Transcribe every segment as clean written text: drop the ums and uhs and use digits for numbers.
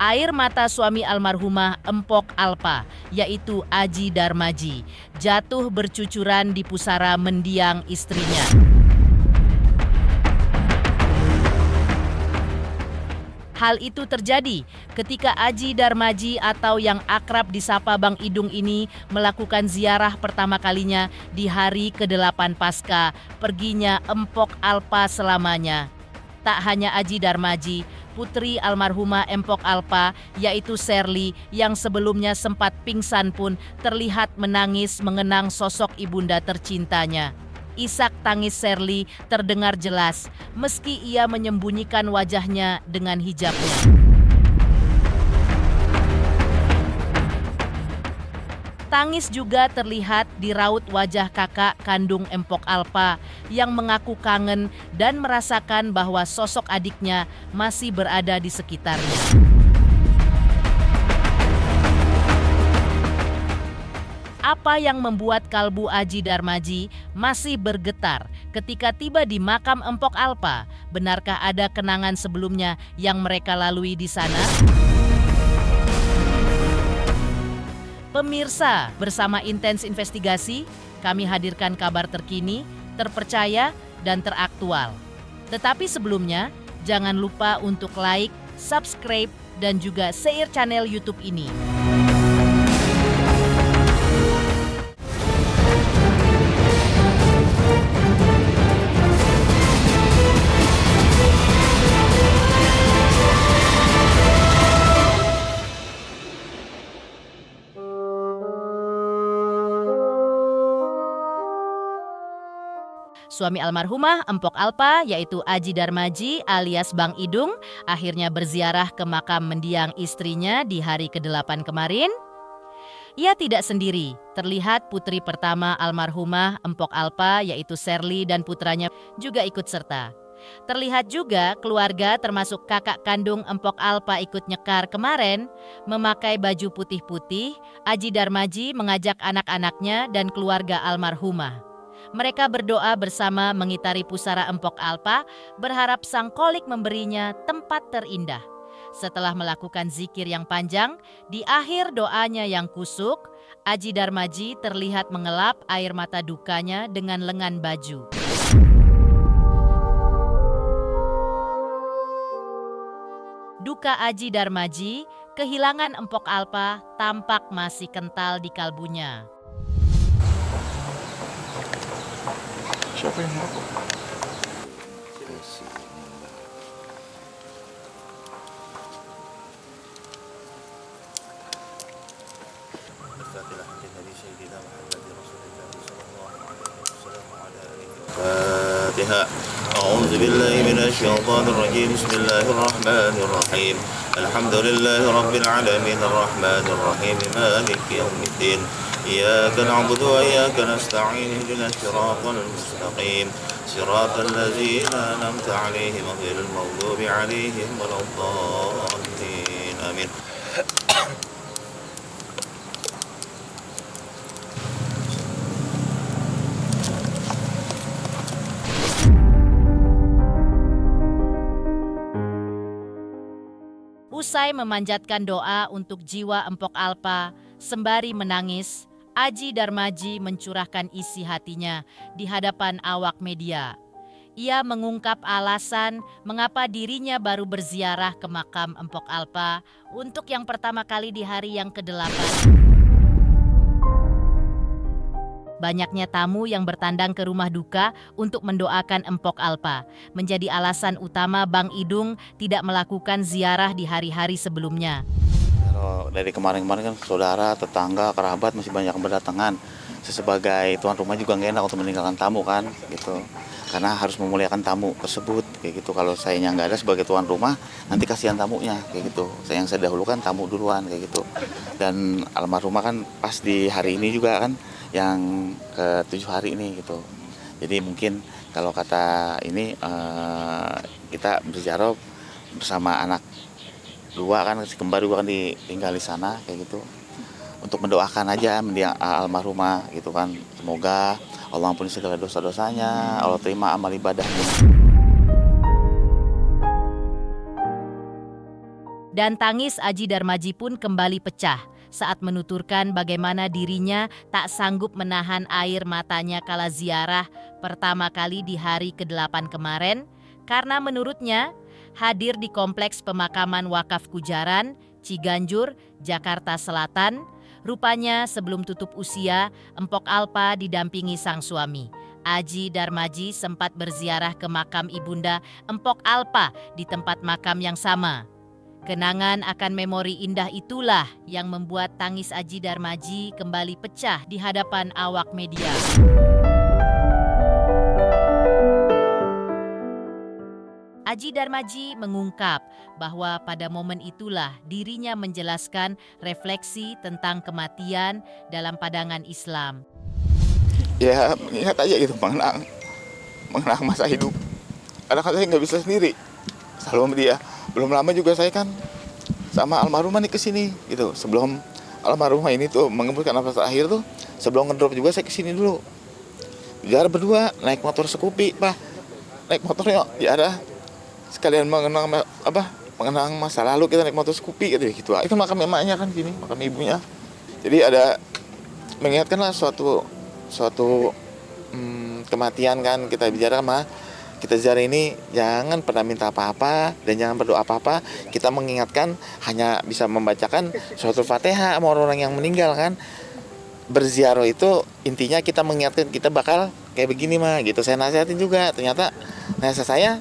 air mata suami almarhumah Empok Alpa, yaitu Aji Darmaji, jatuh bercucuran di pusara mendiang istrinya. Hal itu terjadi ketika Aji Darmaji atau yang akrab disapa Bang Idung ini melakukan ziarah pertama kalinya di hari ke-8 pasca perginya Empok Alpa selamanya. Tak hanya Aji Darmaji, putri almarhumah Empok Alpa yaitu Sherly yang sebelumnya sempat pingsan pun terlihat menangis mengenang sosok ibunda tercintanya. Isak tangis Sherly terdengar jelas meski ia menyembunyikan wajahnya dengan hijabnya. Tangis juga terlihat di raut wajah kakak kandung Empok Alpa yang mengaku kangen dan merasakan bahwa sosok adiknya masih berada di sekitarnya. Apa yang membuat kalbu Aji Darmaji masih bergetar ketika tiba di makam Empok Alpa? Benarkah ada kenangan sebelumnya yang mereka lalui di sana? Pemirsa, bersama Intens Investigasi, kami hadirkan kabar terkini, terpercaya, dan teraktual. Tetapi sebelumnya, jangan lupa untuk like, subscribe, dan juga share channel YouTube ini. Suami almarhumah Empok Alpa yaitu Aji Darmaji alias Bang Idung akhirnya berziarah ke makam mendiang istrinya di hari ke-8 kemarin. Ia tidak sendiri, terlihat putri pertama almarhumah Empok Alpa yaitu Sherly dan putranya juga ikut serta. Terlihat juga keluarga termasuk kakak kandung Empok Alpa ikut nyekar kemarin memakai baju putih-putih. Aji Darmaji mengajak anak-anaknya dan keluarga almarhumah. Mereka berdoa bersama mengitari pusara Empok Alpa, berharap sang Kholik memberinya tempat terindah. Setelah melakukan zikir yang panjang, di akhir doanya yang kusuk, Aji Darmaji terlihat mengelap air mata dukanya dengan lengan baju. Duka Aji Darmaji, kehilangan Empok Alpa tampak masih kental di kalbunya. Siapa yang mau? Fatihah. A'udzu billahi minasyaitonir rajim. Bismillahirrahmanirrahim. Alhamdulillahi rabbil alamin arrahmanir rahim maliki yaumiddin. إياك نعبد وإياك نستعين اهدنا الصراط المستقيم صراط الذين أنعمت عليهم غير المغضوب عليهم ولا الضالين آمين. Usai memanjatkan doa untuk jiwa Empok Alpa, sembari menangis, Aji Darmaji mencurahkan isi hatinya di hadapan awak media. Ia mengungkap alasan mengapa dirinya baru berziarah ke makam Empok Alpa untuk yang pertama kali di hari yang ke-8. Banyaknya tamu yang bertandang ke rumah duka untuk mendoakan Empok Alpa menjadi alasan utama Bang Idung tidak melakukan ziarah di hari-hari sebelumnya. Dari kemarin-kemarin kan saudara, tetangga, kerabat masih banyak berdatangan. Sebagai tuan rumah juga nggak enak untuk meninggalkan tamu kan, gitu. Karena harus memuliakan tamu tersebut, kayak gitu. Kalau sayanya nggak ada sebagai tuan rumah, nanti kasihan tamunya, kayak gitu. Yang saya dahulukan tamu duluan, kayak gitu. Dan almarhumah kan pas di hari ini juga kan, yang ke-7 hari ini, gitu. Jadi mungkin kalau kata ini kita berziarah bersama anak dua kan, si kembar juga kan tinggal di sana kayak gitu, untuk mendoakan aja mendiang almarhumah gitu kan, semoga Allah ampuni segala dosa-dosanya, Allah terima amal ibadahnya. Dan tangis Aji Darmaji pun kembali pecah saat menuturkan bagaimana dirinya tak sanggup menahan air matanya kala ziarah pertama kali di hari ke-8 kemarin, karena menurutnya hadir di Kompleks Pemakaman Wakaf Kujaran, Ciganjur, Jakarta Selatan, rupanya sebelum tutup usia, Empok Alpa didampingi sang suami. Aji Darmaji sempat berziarah ke makam ibunda Empok Alpa di tempat makam yang sama. Kenangan akan memori indah itulah yang membuat tangis Aji Darmaji kembali pecah di hadapan awak media. Aji Darmaji mengungkap bahwa pada momen itulah dirinya menjelaskan refleksi tentang kematian dalam pandangan Islam. Ya ingat aja gitu, mengenang masa hidup. Kadang saya nggak bisa sendiri, selalu sama dia. Belum lama juga saya kan sama almarhumah nih kesini gitu. Sebelum almarhumah ini tuh mengembuskan nafas terakhir tuh, sebelum ngedrop juga saya kesini dulu. Bicara berdua, naik motor Scoopy, Pak. Naik motor yuk, ya sekalian mengenang masa lalu, kita naik motor Scoopy gitu. Itu makam emaknya kan sini, makam ibunya. Jadi ada mengingatkanlah suatu kematian kan, kita bicara sama kita ziarah ini jangan pernah minta apa-apa dan jangan berdoa apa-apa. Kita mengingatkan hanya bisa membacakan suratul Fatihah sama orang-orang yang meninggal kan. Berziarah itu intinya kita mengingatkan kita bakal kayak begini mah gitu. Saya nasihatin juga, ternyata nasihat saya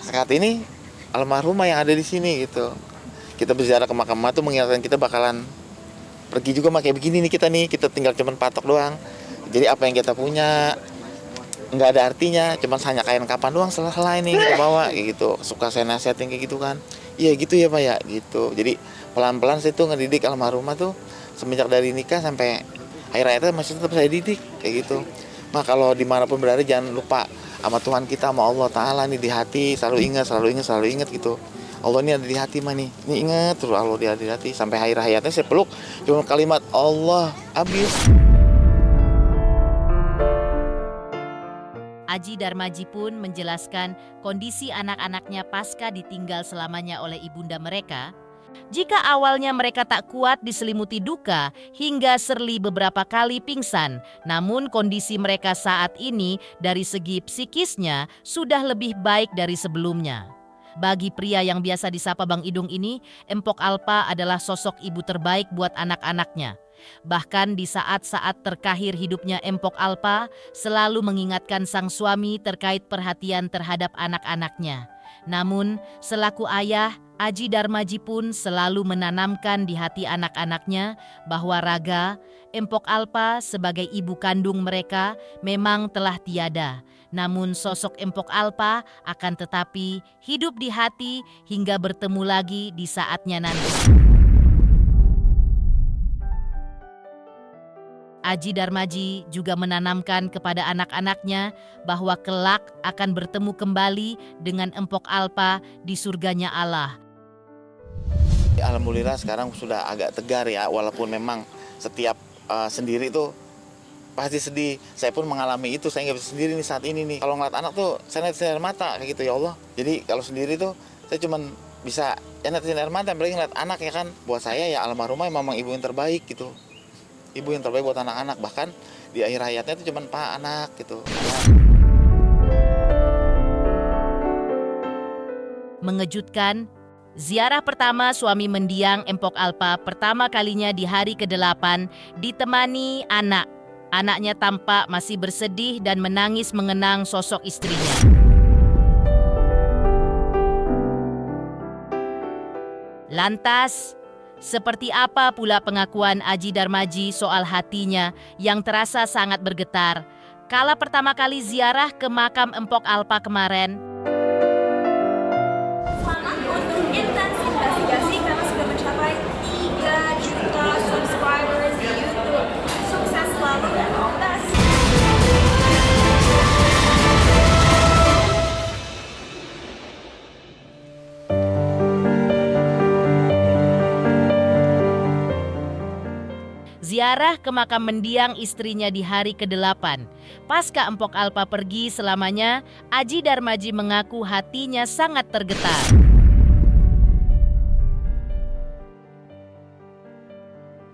saat ini almarhumah yang ada di sini gitu. Kita berziarah ke makam tuh mengingatkan kita bakalan pergi juga mah kayak begini nih, kita tinggal cuman patok doang. Jadi apa yang kita punya nggak ada artinya, cuman hanya kain kapan doang selesai nih kita bawa kayak gitu. Suka saya nasihatin kayak gitu kan. Iya gitu ya Pak ya gitu. Jadi pelan-pelan saya tuh ngedidik almarhumah tuh semenjak dari nikah sampai akhir hayatnya masih tetap saya didik kayak gitu. Mah kalau dimanapun berada jangan lupa sama Tuhan kita, sama Allah Ta'ala nih di hati, selalu ingat gitu. Allah ini ada di hati mah nih, ini ingat terus Allah dia ada di hati. Sampai akhir hayatnya saya peluk cuma kalimat Allah habis. Aji Darmaji pun menjelaskan kondisi anak-anaknya pasca ditinggal selamanya oleh ibunda mereka. Jika awalnya mereka tak kuat diselimuti duka hingga Serli beberapa kali pingsan, namun kondisi mereka saat ini dari segi psikisnya sudah lebih baik dari sebelumnya. Bagi pria yang biasa disapa Bang Idung ini, Empok Alpa adalah sosok ibu terbaik buat anak-anaknya. Bahkan di saat-saat terkahir hidupnya Empok Alpa selalu mengingatkan sang suami terkait perhatian terhadap anak-anaknya. Namun selaku ayah, Aji Darmaji pun selalu menanamkan di hati anak-anaknya bahwa Raga, Empok Alpa sebagai ibu kandung mereka memang telah tiada. Namun sosok Empok Alpa akan tetapi hidup di hati hingga bertemu lagi di saatnya nanti. Aji Darmaji juga menanamkan kepada anak-anaknya bahwa kelak akan bertemu kembali dengan Empok Alpa di surganya Allah. Alhamdulillah sekarang sudah agak tegar ya, walaupun memang setiap sendiri tuh pasti sedih. Saya pun mengalami itu, saya nggak bisa sendiri nih saat ini nih. Kalau ngeliat anak tuh saya netesin air mata kayak gitu ya Allah. Jadi kalau sendiri tuh saya cuman bisa ya netesin air mata, apalagi ngeliat anak ya kan. Buat saya ya almarhumah memang ibu yang terbaik gitu. Ibu yang terbaik buat anak-anak, bahkan di akhir hayatnya itu cuman pak anak gitu. Mengejutkan, ziarah pertama suami mendiang Empok Alpa pertama kalinya di hari ke-8 ditemani anak. Anaknya tampak masih bersedih dan menangis mengenang sosok istrinya. Lantas, seperti apa pula pengakuan Aji Darmaji soal hatinya yang terasa sangat bergetar kala pertama kali ziarah ke makam Empok Alpa kemarin? Selamat untuk Intens Investigasi karena sudah mencapai 3 juta subscribers di YouTube. Sukses selalu dan all the best. Ziarah ke makam mendiang istrinya di hari ke-8. Pasca Empok Alpa pergi selamanya, Aji Darmaji mengaku hatinya sangat tergetar.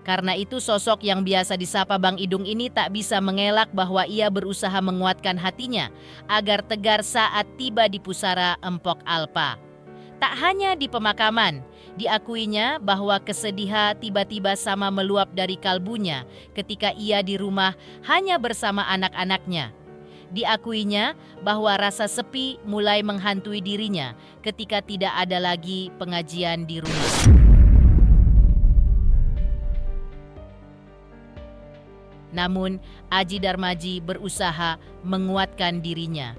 Karena itu sosok yang biasa disapa Bang Idung ini tak bisa mengelak bahwa ia berusaha menguatkan hatinya agar tegar saat tiba di pusara Empok Alpa. Tak hanya di pemakaman, diakuinya bahwa kesedihan tiba-tiba sama meluap dari kalbunya ketika ia di rumah hanya bersama anak-anaknya. Diakuinya bahwa rasa sepi mulai menghantui dirinya ketika tidak ada lagi pengajian di rumah. Namun, Aji Darmaji berusaha menguatkan dirinya.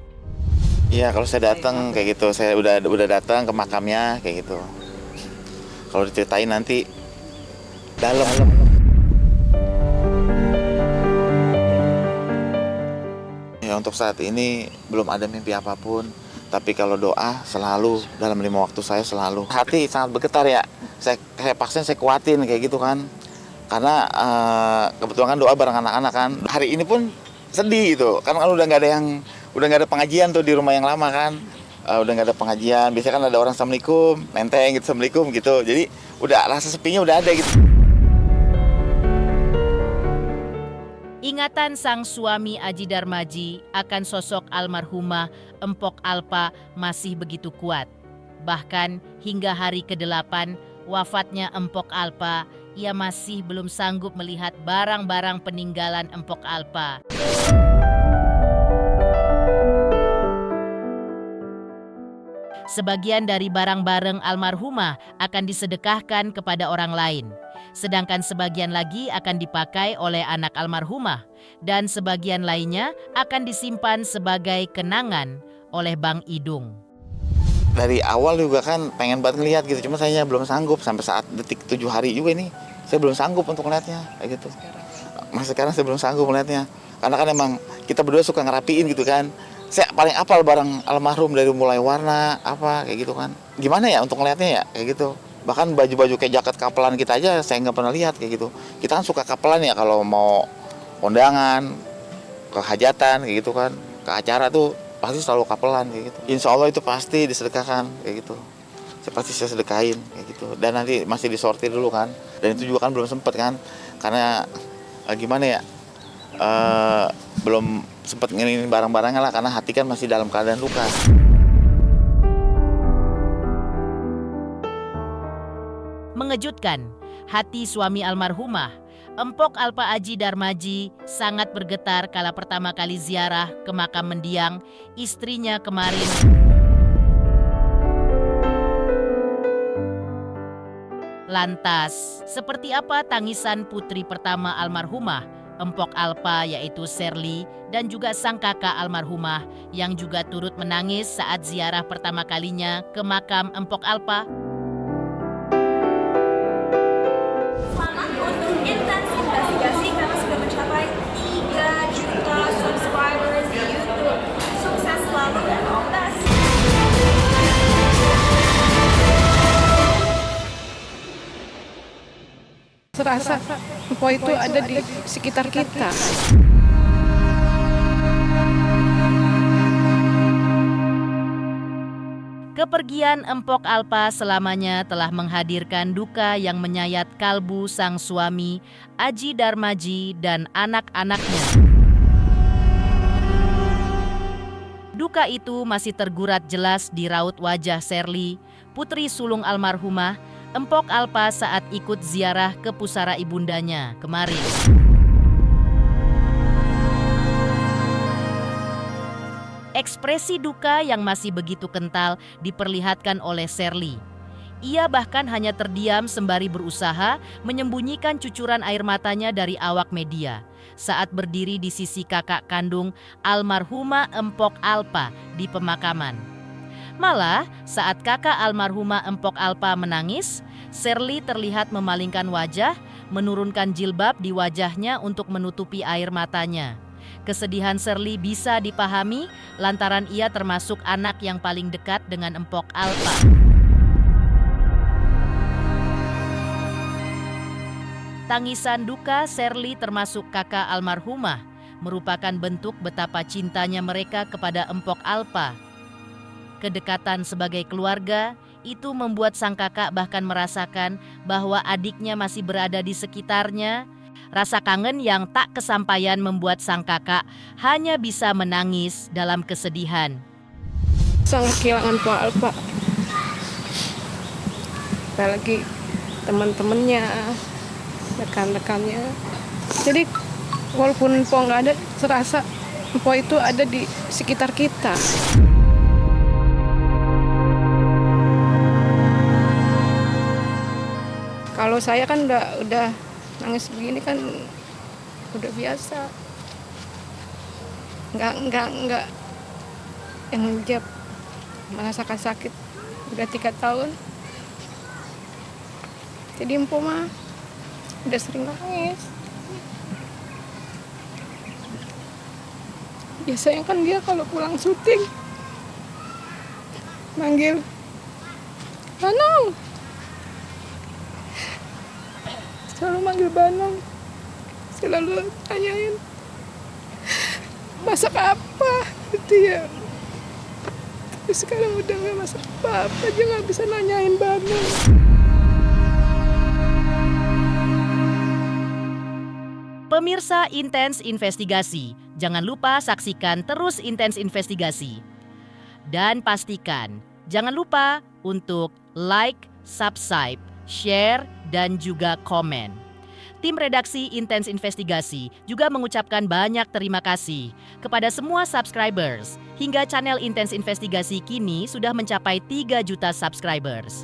Iya, kalau saya datang kayak gitu, saya udah datang ke makamnya kayak gitu. Kalau diceritain nanti dalam. Ya, untuk saat ini belum ada mimpi apapun, tapi kalau doa selalu dalam 5 waktu saya selalu. Hati sangat bergetar ya. Saya paksain, saya kuatin kayak gitu kan. Karena kebetulan kan doa bareng anak-anak kan. Hari ini pun sedih gitu. Kan udah nggak ada pengajian tuh di rumah yang lama kan. Udah nggak ada pengajian. Biasanya kan ada orang assalamualaikum, nenteng gitu assalamualaikum gitu. Jadi udah rasa sepinya udah ada gitu. Ingatan sang suami Aji Darmaji akan sosok almarhumah Empok Alpa masih begitu kuat. Bahkan hingga hari ke-8 wafatnya Empok Alpa, ia masih belum sanggup melihat barang-barang peninggalan Empok Alpa. Sebagian dari barang-barang almarhumah akan disedekahkan kepada orang lain. Sedangkan sebagian lagi akan dipakai oleh anak almarhumah. Dan sebagian lainnya akan disimpan sebagai kenangan oleh Bang Idung. Dari awal juga kan pengen banget ngelihat gitu, cuma saya belum sanggup sampai saat detik 7 hari juga ini. Saya belum sanggup untuk ngeliatnya kayak gitu. Mas sekarang saya belum sanggup ngeliatnya. Karena kan emang kita berdua suka ngerapiin gitu kan. Saya paling apal barang almarhum dari mulai warna apa kayak gitu kan. Gimana ya untuk ngeliatnya ya kayak gitu. Bahkan baju-baju kayak jaket kapelan kita aja saya nggak pernah lihat kayak gitu. Kita kan suka kapelan ya kalau mau kondangan, ke hajatan kayak gitu kan. Ke acara tuh pasti selalu kapelan kayak gitu. Insya Allah itu pasti disedekahkan kayak gitu. Saya sedekahin kayak gitu. Dan nanti masih disortir dulu kan. Dan itu juga kan belum sempet kan. Karena gimana ya, belum sempet ngirimin barang-barangnya lah. Karena hati kan masih dalam keadaan luka. Mengejutkan, hati suami almarhumah Empok Alpa Aji Darmaji sangat bergetar kala pertama kali ziarah ke makam mendiang istrinya kemarin. Lantas, seperti apa tangisan putri pertama almarhumah Empok Alpa yaitu Sherly dan juga sang kakak almarhumah yang juga turut menangis saat ziarah pertama kalinya ke makam Empok Alpa? Selamat untuk Intens Investigasi karena sudah mencapai 3 juta subscribers di YouTube. Sukses selalu dan all the best. Serasa Empok itu ada di sekitar kita. Kepergian Empok Alpa selamanya telah menghadirkan duka yang menyayat kalbu sang suami, Aji Darmaji dan anak-anaknya. Duka itu masih tergurat jelas di raut wajah Sherly, putri sulung almarhumah, Empok Alpa saat ikut ziarah ke pusara ibundanya kemarin. Ekspresi duka yang masih begitu kental diperlihatkan oleh Sherly. Ia bahkan hanya terdiam sembari berusaha menyembunyikan cucuran air matanya dari awak media saat berdiri di sisi kakak kandung almarhumah Empok Alpa di pemakaman. Malah saat kakak almarhumah Empok Alpa menangis, Sherly terlihat memalingkan wajah, menurunkan jilbab di wajahnya untuk menutupi air matanya. Kesedihan Sherly bisa dipahami lantaran ia termasuk anak yang paling dekat dengan Empok Alpa. Tangisan duka Sherly termasuk kakak almarhumah merupakan bentuk betapa cintanya mereka kepada Empok Alpa. Kedekatan sebagai keluarga itu membuat sang kakak bahkan merasakan bahwa adiknya masih berada di sekitarnya. Rasa kangen yang tak kesampaian membuat sang kakak hanya bisa menangis dalam kesedihan. Sangat kehilangan Pak Alpa. Apalagi teman-temannya, rekan-rekannya. Jadi walaupun Po nggak ada, serasa Po itu ada di sekitar kita. Kalau saya kan udah nangis begini kan udah biasa. Nggak yang jab merasakan sakit udah 3 tahun. Jadi Empo mah udah sering nangis. Biasanya kan dia kalau pulang syuting manggil Banong, selalu manggil Banong, selalu tanyain masak apa gitu ya. Tapi sekarang udah nggak masak apa-apa, aja nggak bisa nanyain Banong. Pemirsa Intens Investigasi, jangan lupa saksikan terus Intens Investigasi. Dan pastikan, jangan lupa untuk like, subscribe, share, dan juga komen. Tim redaksi Intens Investigasi juga mengucapkan banyak terima kasih kepada semua subscribers. Hingga channel Intens Investigasi kini sudah mencapai 3 juta subscribers.